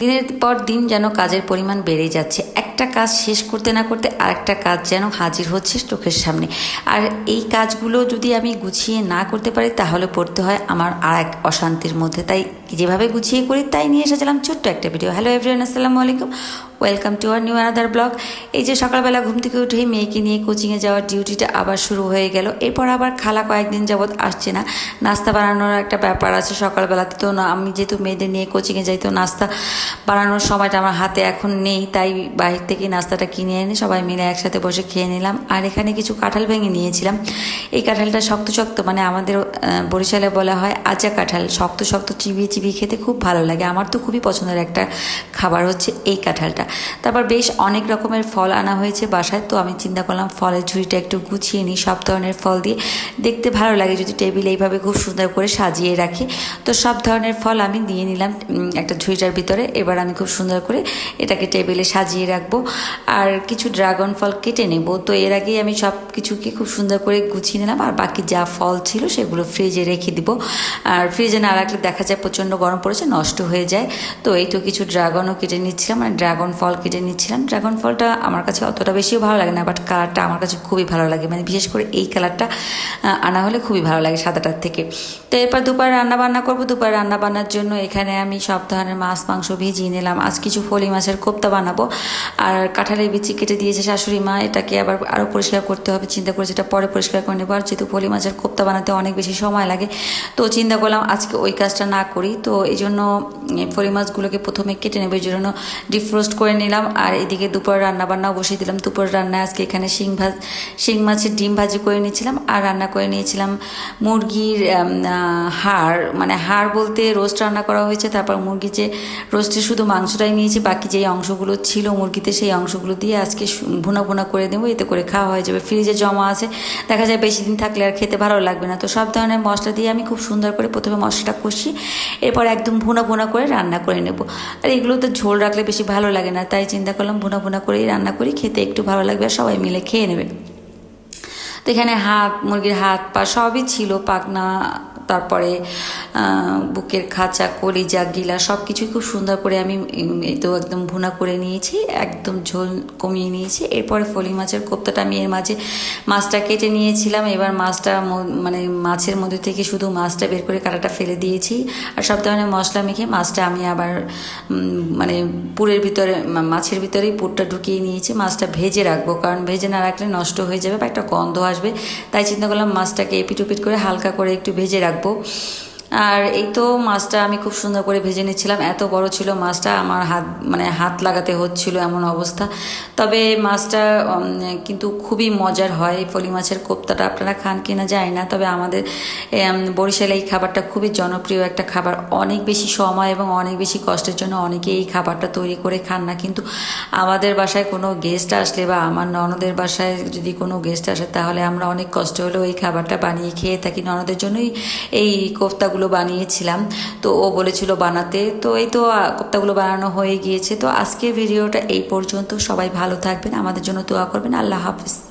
দিনের পর দিন যেন কাজের পরিমাণ বেড়েই যাচ্ছে। একটা কাজ শেষ করতে না করতে আরেকটা কাজ যেন হাজির হচ্ছে চোখের সামনে। আর এই কাজগুলো যদি আমি গুছিয়ে না করতে পারি তাহলে পড়তে হয় আমার আর এক অশান্তির মধ্যে। তাই যেভাবে গুছিয়ে করি তাই নিয়ে এসেছিলাম ছোট্ট একটা ভিডিও। হ্যালো এভরিওয়ান, আসসালামু আলাইকুম, welcome to our new another blog. এই যে সকালবেলা ঘুম থেকে উঠেই মেয়েকে নিয়ে কোচিংয়ে যাওয়ার ডিউটিটা আবার শুরু হয়ে গেল। এরপর আবার খালা কয়েকদিন যাবৎ আসছে না। নাস্তা বানানোর একটা ব্যাপার আছে সকালবেলাতে, তো না আমি যেহেতু মেয়েদের নিয়ে কোচিংয়ে যাই তো নাস্তা বানানোর সময়টা আমার হাতে এখন নেই, তাই বাইরে থেকে নাস্তাটা কিনে এনে সবাই মিলে একসাথে বসে খেয়ে নিলাম। আর এখানে কিছু কাঁঠাল ভেঙে নিয়েছিলাম। এই কাঁঠালটা শক্ত শক্ত, মানে আমাদের বরিশালে বলা হয় আজা কাঁঠাল, শক্ত শক্ত চিবিয়ে চিবিয়ে খেতে খুব ভালো লাগে। আমার তো খুবই পছন্দের একটা খাবার হচ্ছে এই কাঁঠালটা। তারপর বেশ অনেক রকমের ফল আনা হয়েছে বাসায়, তো আমি চিন্তা করলাম ফলের ঝুড়িটা একটু গুছিয়ে নিই। সব ধরনের ফল দিয়ে দেখতে ভালো লাগে যদি টেবিলে এইভাবে খুব সুন্দর করে সাজিয়ে রাখি। তো সব ধরনের ফল আমি নিয়ে নিলাম একটা ঝুড়িটার ভিতরে। এবার আমি খুব সুন্দর করে এটাকে টেবিলে সাজিয়ে রাখবো। আর কিছু ড্রাগন ফল কেটে নেব। তো এর আগেই আমি সব কিছুকে খুব সুন্দর করে গুছিয়ে নিলাম, আর বাকি যা ফল ছিল সেগুলো ফ্রিজে রেখে দিব। আর ফ্রিজে না রাখলে দেখা যায় প্রচণ্ড গরম পড়েছে, নষ্ট হয়ে যায়। তো এই তো কিছু ড্রাগনও কেটে নিচ্ছিলাম, মানে ড্রাগন ফল কেটে নিচ্ছিলাম। ড্রাগন ফলটা আমার কাছে অতটা বেশিও ভালো লাগে না, বাট কালারটা আমার কাছে খুবই ভালো লাগে, মানে বিশেষ করে এই কালারটা আনা হলে খুবই ভালো লাগে সাদাটার থেকে। তো এরপর দুপুরে রান্নাবান্না করবো। দুপুরে রান্নাবান্নার জন্য এখানে আমি সব ধরনের মাছ মাংস ভিজিয়ে নিলাম। আজ কিছু ফলি মাছের কোপ্তা বানাবো। আর কাঁঠালের বিচি কেটে দিয়েছে শাশুড়ি মা, এটাকে আবার আরও পরিষ্কার করতে হবে। চিন্তা করেছি এটা পরে পরিষ্কার করে নেবো। আর যেহেতু ফলি মাছের কোপ্তা বানাতে অনেক বেশি সময় লাগে, তো চিন্তা করলাম আজকে ওই কাজটা না করি। তো এই জন্য ফলি মাছগুলোকে প্রথমে কেটে নেবো, এই জন্য ডিফ্রোস্ট করে নিলাম। আর এদিকে দুপুরে রান্নাবান্নাও বসিয়ে দিলাম। দুপুরের রান্নায় আজকে এখানে শিং মাছের ডিম ভাজি করে নিয়েছিলাম, আর রান্না করে নিয়েছিলাম মুরগির হাড়, মানে হাড় বলতে রোস্ট রান্না করা হয়েছে। তারপর মুরগি যে রোস্টে শুধু মাংসটাই নিয়েছি, বাকি যেই অংশগুলো ছিল মুরগিতে সেই অংশগুলো দিয়ে আজকে ভুনা ভুনা করে দেবো, এতে করে খাওয়া হয়ে যাবে। ফ্রিজে জমা আছে, দেখা যায় বেশি দিন থাকলে আর খেতে ভালো লাগবে না। তো সব ধরনের মশলা দিয়ে আমি খুব সুন্দর করে প্রথমে মশলাটা কষি, এরপর একদম ভুনা ভুনা করে রান্না করে নেব। আর এগুলোতে ঝোল রাখলে বেশি ভালো লাগে না, তাই চিন্তা করলাম ভুনা ভুনা করেই রান্না করি, খেতে একটু ভালো লাগবে আর সবাই মিলে খেয়ে নেবে। তো এখানে মুরগির হাত পা সবই ছিল, পাখনা, তারপরে বুকের খাঁচা, কলিজা, গিলা সব কিছুই খুব সুন্দর করে আমি তো একদম ভুনা করে নিয়েছি, একদম ঝোল কমিয়ে নিয়েছি। এরপরে ফলি মাছের কোপ্তাটা আমি এর মাঝে মাছটা কেটে নিয়েছিলাম। এবার মাছটা মানে মাছের মধ্যে থেকে শুধু মাছটা বের করে কাঁটাটা ফেলে দিয়েছি। আর সব ধরনের মশলা মেখে মাছটা আমি আবার মানে পুরের ভিতরে, মাছের ভিতরেই পুরটা ঢুকিয়ে নিয়েছি। মাছটা ভেজে রাখবো, কারণ ভেজে না রাখলে নষ্ট হয়ে যাবে বা একটা গন্ধ আসবে। তাই চিন্তা করলাম মাছটাকে এপিট ওপিট করে হালকা করে একটু ভেজে রাখবো। আর এই তো মাছটা আমি খুব সুন্দর করে ভেজে নিচ্ছিলাম। এত বড় ছিল মাছটা, আমার হাত লাগাতে হচ্ছিল এমন অবস্থা। তবে মাছটা কিন্তু খুবই মজার হয়। ফলি মাছের কোপ্তাটা আপনারা খান কিনা জানি না, তবে আমাদের বরিশালে এই খাবারটা খুবই জনপ্রিয় একটা খাবার। অনেক বেশি সময় এবং অনেক বেশি কষ্টের জন্য অনেকে এই খাবারটা তৈরি করে খান না, কিন্তু আমাদের বাসায় কোনো গেস্ট আসলে বা আমার ননদের বাসায় যদি কোনো গেস্ট আসে তাহলে আমরা অনেক কষ্ট হলেও এই খাবারটা বানিয়ে খেয়ে থাকি। ননদের জন্যই এই কোপ্তাগুলো বানিয়েছিলাম, তো ও বলেছিল বানাতে। তো এই তো কোপ্তাগুলো বানানো হয়ে গিয়েছে। তো আজকের ভিডিওটা এই পর্যন্ত। সবাই ভালো থাকবেন, আমাদের জন্য দোয়া করবেন। আল্লাহ হাফিজ।